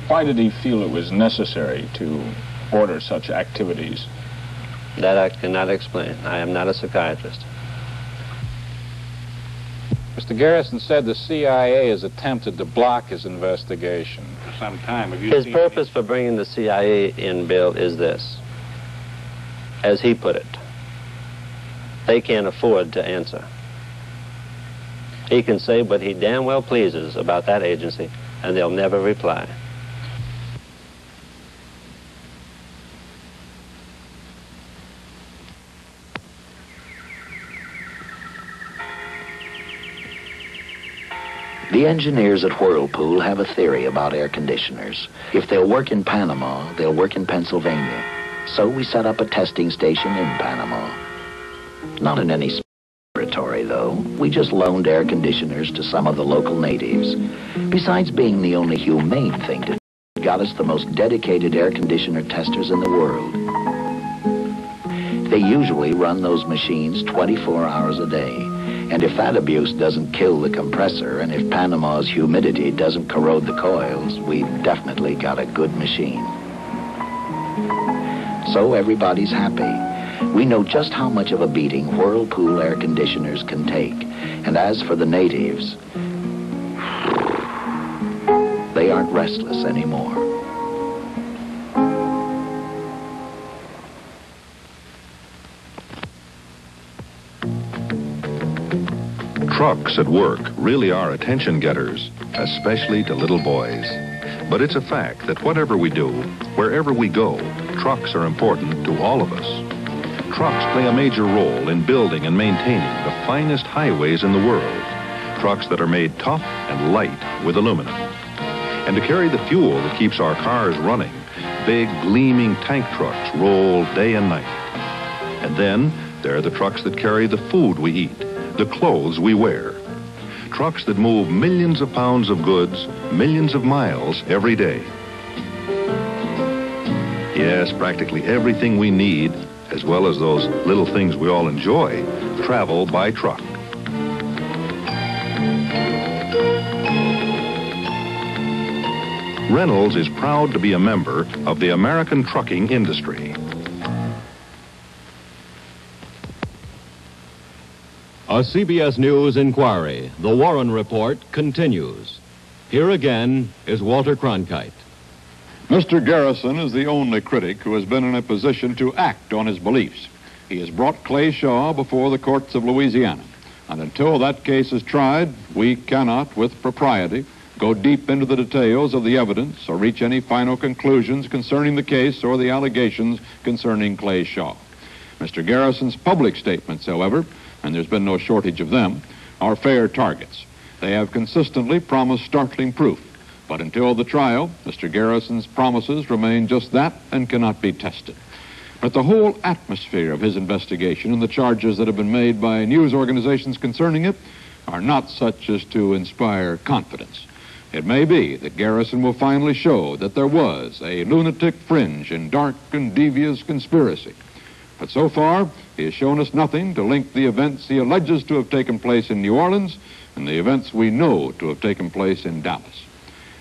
Why did he feel it was necessary to order such activities? That I cannot explain. I am not a psychiatrist. Mr. Garrison said the CIA has attempted to block his investigation For some time. Have you His seen purpose for bringing the CIA in, Bill, is this. As he put it, they can't afford to answer. He can say what he damn well pleases about that agency, and they'll never reply. The engineers at Whirlpool have a theory about air conditioners. If they'll work in Panama, they'll work in Pennsylvania. So we set up a testing station in Panama. Not in any territory, though. We just loaned air conditioners to some of the local natives. Besides being the only humane thing to do, it got us the most dedicated air conditioner testers in the world. They usually run those machines 24 hours a day. And if that abuse doesn't kill the compressor, and if Panama's humidity doesn't corrode the coils, we've definitely got a good machine. So everybody's happy. We know just how much of a beating Whirlpool air conditioners can take. And as for the natives, they aren't restless anymore. Trucks at work really are attention getters, especially to little boys. But it's a fact that whatever we do, wherever we go, trucks are important to all of us. Trucks play a major role in building and maintaining the finest highways in the world. Trucks that are made tough and light with aluminum. And to carry the fuel that keeps our cars running, big gleaming tank trucks roll day and night. And then there are the trucks that carry the food we eat, the clothes we wear. Trucks that move millions of pounds of goods, millions of miles every day. Yes, practically everything we need, as well as those little things we all enjoy, travel by truck. Reynolds is proud to be a member of the American trucking industry. A CBS News inquiry, the Warren Report, continues. Here again is Walter Cronkite. Mr. Garrison is the only critic who has been in a position to act on his beliefs. He has brought Clay Shaw before the courts of Louisiana. And until that case is tried, we cannot, with propriety, go deep into the details of the evidence or reach any final conclusions concerning the case or the allegations concerning Clay Shaw. Mr. Garrison's public statements, however, and there's been no shortage of them, are fair targets. They have consistently promised startling proof. But until the trial, Mr. Garrison's promises remain just that and cannot be tested. But the whole atmosphere of his investigation and the charges that have been made by news organizations concerning it are not such as to inspire confidence. It may be that Garrison will finally show that there was a lunatic fringe in dark and devious conspiracy. But so far, he has shown us nothing to link the events he alleges to have taken place in New Orleans and the events we know to have taken place in Dallas.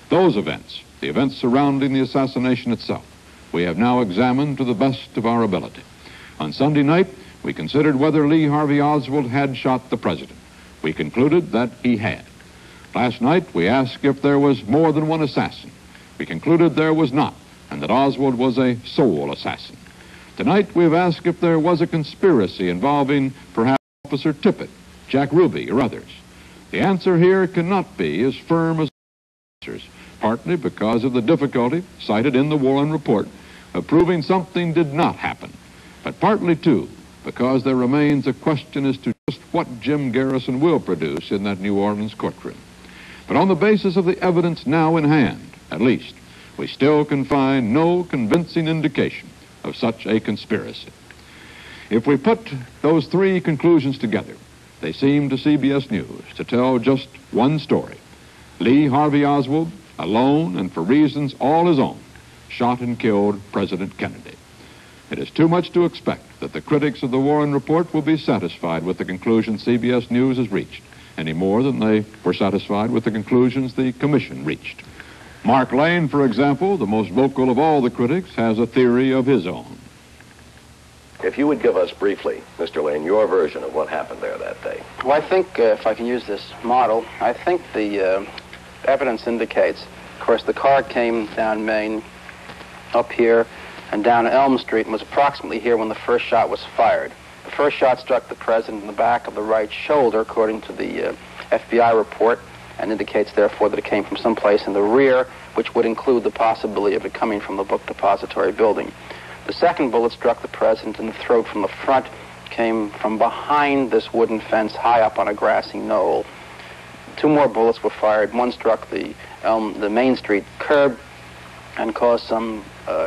Those events, the events surrounding the assassination itself, we have now examined to the best of our ability. On Sunday night, we considered whether Lee Harvey Oswald had shot the president. We concluded that he had. Last night, we asked if there was more than one assassin. We concluded there was not, and that Oswald was a sole assassin. Tonight, we've asked if there was a conspiracy involving perhaps Officer Tippit, Jack Ruby, or others. The answer here cannot be as firm as answers, partly because of the difficulty cited in the Warren Report of proving something did not happen, but partly, too, because there remains a question as to just what Jim Garrison will produce in that New Orleans courtroom. But on the basis of the evidence now in hand, at least, we still can find no convincing indication of such a conspiracy. If we put those three conclusions together, they seem to CBS News to tell just one story. Lee Harvey Oswald, alone and for reasons all his own, shot and killed President Kennedy. It is too much to expect that the critics of the Warren Report will be satisfied with the conclusion CBS News has reached, any more than they were satisfied with the conclusions the Commission reached. Mark Lane, for example, the most vocal of all the critics, has a theory of his own. If you would give us briefly, Mr. Lane, your version of what happened there that day. Well, I think, if I can use this model, I think the evidence indicates, of course, the car came down Main, up here, and down Elm Street, and was approximately here when the first shot was fired. The first shot struck the president in the back of the right shoulder, according to the FBI report, and indicates, therefore, that it came from someplace in the rear, which would include the possibility of it coming from the book depository building. The second bullet struck the president in the throat from the front, came from behind this wooden fence high up on a grassy knoll. Two more bullets were fired. One struck the Main Street curb and caused some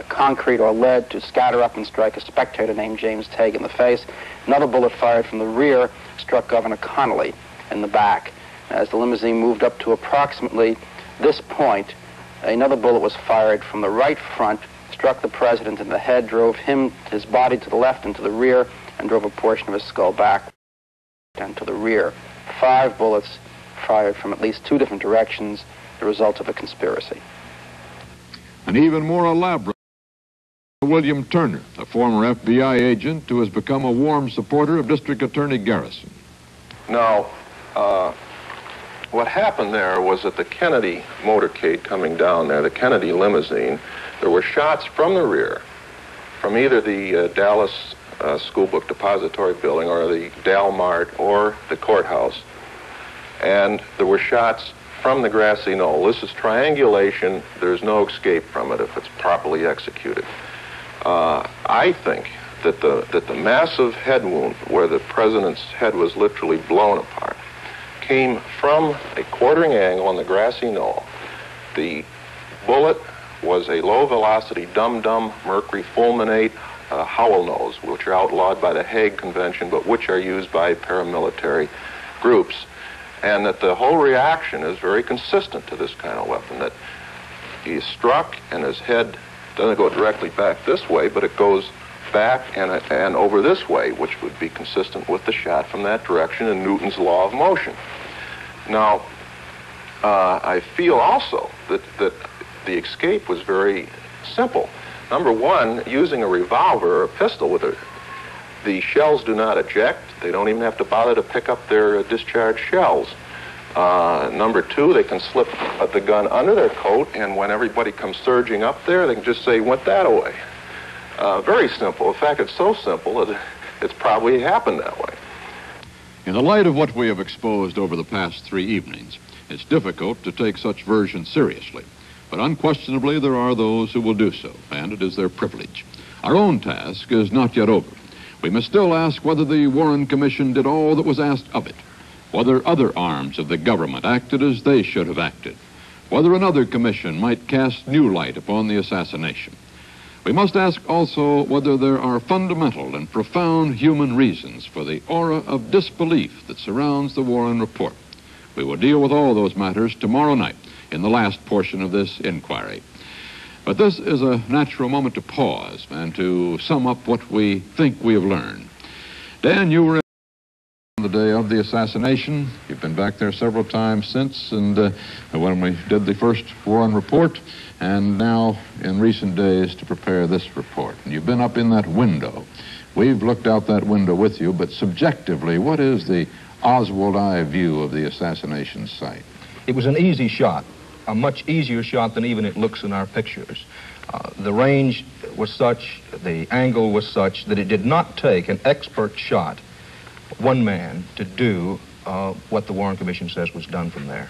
concrete or lead to scatter up and strike a spectator named James Tague in the face. Another bullet fired from the rear struck Governor Connolly in the back. As the limousine moved up to approximately this point, another bullet was fired from the right front, struck the president in the head, drove his body to the left and to the rear, and drove a portion of his skull back and to the rear. 5 bullets fired from at least 2 different directions, the result of a conspiracy. An even more elaborate William Turner, a former FBI agent who has become a warm supporter of District Attorney Garrison. Now, what happened there was that the Kennedy motorcade coming down there, the Kennedy limousine, there were shots from the rear, from either the Dallas School Book Depository building or the Dal Mart or the courthouse. And there were shots from the grassy knoll. This is triangulation. There's no escape from it if it's properly executed. I think that the massive head wound where the president's head was literally blown apart came from a quartering angle on the grassy knoll. The bullet was a low-velocity dum-dum mercury fulminate howl nose, which are outlawed by the Hague Convention, but which are used by paramilitary groups, and that the whole reaction is very consistent to this kind of weapon, that he is struck and his head doesn't go directly back this way, but it goes back and over this way, which would be consistent with the shot from that direction in Newton's law of motion. Now, I feel also that the escape was very simple. Number one, using a revolver or a pistol with the shells do not eject. They don't even have to bother to pick up their discharged shells. Number two, they can slip the gun under their coat, and when everybody comes surging up there, they can just say, "Went that away." Very simple. In fact, it's so simple that it's probably happened that way. In the light of what we have exposed over the past 3 evenings, it's difficult to take such versions seriously. But unquestionably, there are those who will do so, and it is their privilege. Our own task is not yet over. We must still ask whether the Warren Commission did all that was asked of it, whether other arms of the government acted as they should have acted, whether another commission might cast new light upon the assassination. We must ask also whether there are fundamental and profound human reasons for the aura of disbelief that surrounds the Warren report. We will deal with all those matters tomorrow night in the last portion of this inquiry. But this is a natural moment to pause and to sum up what we think we have learned. Dan, you were on the day of the assassination. You've been back there several times since, and when we did the first Warren report, and now in recent days to prepare this report. And you've been up in that window. We've looked out that window with you, but subjectively, what is the Oswald eye view of the assassination site? It was an easy shot, a much easier shot than even it looks in our pictures. The range was such, the angle was such, that it did not take an expert shot, one man, to do what the Warren Commission says was done from there.